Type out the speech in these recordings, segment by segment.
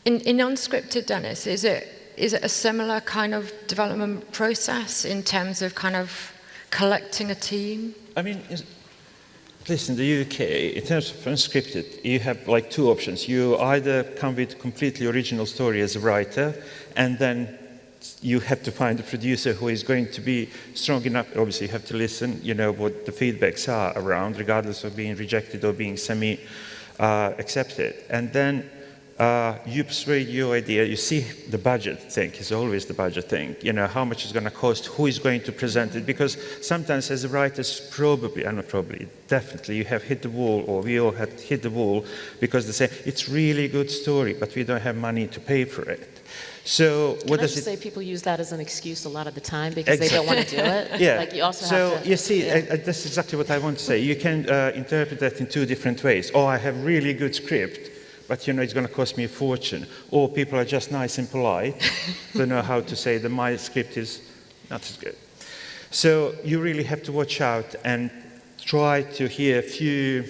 In Unscripted, Dennis, is it a similar kind of development process in terms of kind of collecting a team? I mean, at least in the UK, in terms of Unscripted, you have like two options. You either come with a completely original story as a writer, and then you have to find a producer who is going to be strong enough. Obviously, you have to listen, you know, what the feedbacks are around, regardless of being rejected or being semi-accepted. And then you persuade your idea. You see, the budget thing is always the budget thing. You know, how much it's going to cost, who is going to present it. Because sometimes as a writer, definitely, you have hit the wall, or we all have hit the wall, because they say, it's really a good story, but we don't have money to pay for it. So what does it say? People use that as an excuse a lot of the time because they don't want to do it. Yeah. Like you also so have to, you see, that's exactly what I want to say. You can interpret that in two different ways. Oh, I have really good script, but you know it's going to cost me a fortune. Or people are just nice and polite, don't know how to say that my script is not as good. So you really have to watch out and try to hear a few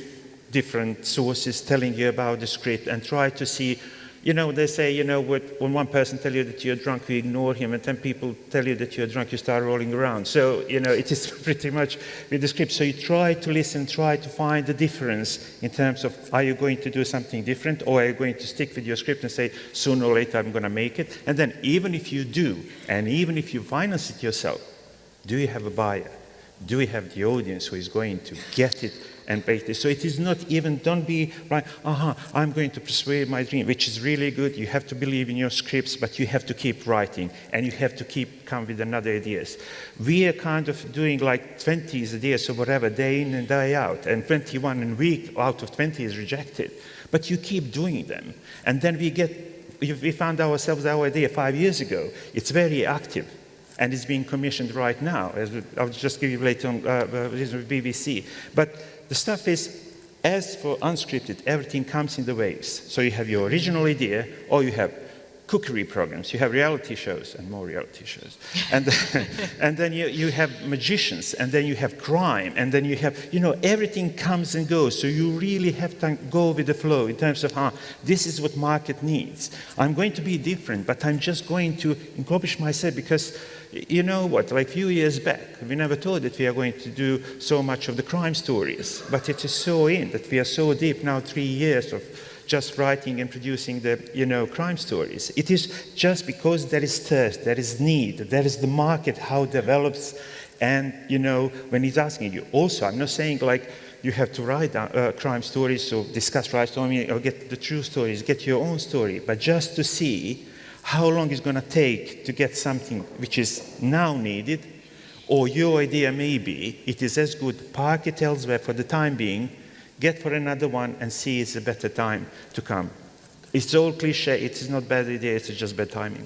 different sources telling you about the script, and try to see. You know, they say, you know, when one person tells you that you're drunk, you ignore him, and 10 people tell you that you're drunk, you start rolling around. So, you know, it is pretty much with the script. So you try to listen, try to find the difference in terms of, are you going to do something different, or are you going to stick with your script and say, sooner or later I'm going to make it? And then even if you do, and even if you finance it yourself, do you have a buyer? Do you have the audience who is going to get it and pay this? So it is not even, don't be right, I'm going to persuade my dream, which is really good. You have to believe in your scripts, but you have to keep writing, and you have to come with another ideas. We are kind of doing like 20 ideas or whatever, day in and day out, and 21 a week out of 20 is rejected. But you keep doing them. And then we found ourselves our idea 5 years ago. It's very active. And it's being commissioned right now. I'll just give you later on BBC. But the stuff is, as for Unscripted, everything comes in the waves. So you have your original idea, or you have cookery programs, you have reality shows, and more reality shows. And, and then you have magicians, and then you have crime, and then you have, you know, everything comes and goes. So you really have to go with the flow in terms of, this is what market needs. I'm going to be different, but I'm just going to accomplish myself because, you know what, like a few years back, we never thought that we are going to do so much of the crime stories, but it is so in that we are so deep now, 3 years of just writing and producing the, you know, crime stories. It is just because there is thirst, there is need, there is the market, how it develops, and, you know, when he's asking you. Also, I'm not saying like you have to write crime stories or discuss crime stories or get the true stories, get your own story, but just to see how long it's going to take to get something which is now needed, or your idea maybe, it is as good, park it elsewhere for the time being, get for another one and see it's a better time to come. It's all cliche, it is not bad idea, it's just bad timing.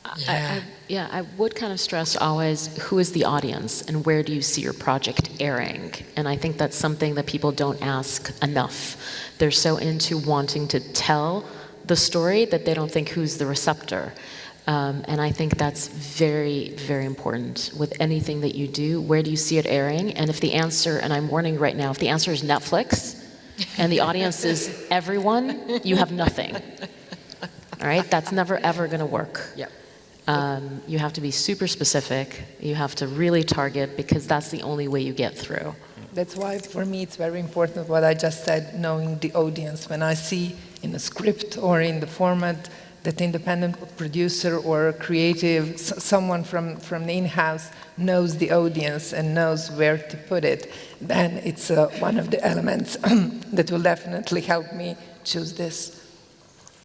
I would kind of stress always who is the audience and where do you see your project airing. And I think that's something that people don't ask enough. They're so into wanting to tell the story that they don't think who's the receptor. And I think that's very, very important with anything that you do. Where do you see it airing? And if the answer, and I'm warning right now, if the answer is Netflix and the audience is everyone, you have nothing. All right? That's never, ever going to work. Yep. You have to be super specific. You have to really target, because that's the only way you get through. That's why, for me, it's very important what I just said, knowing the audience. When I see in a script or in the format that independent producer or creative, someone from the in-house knows the audience and knows where to put it, then it's one of the elements that will definitely help me choose this.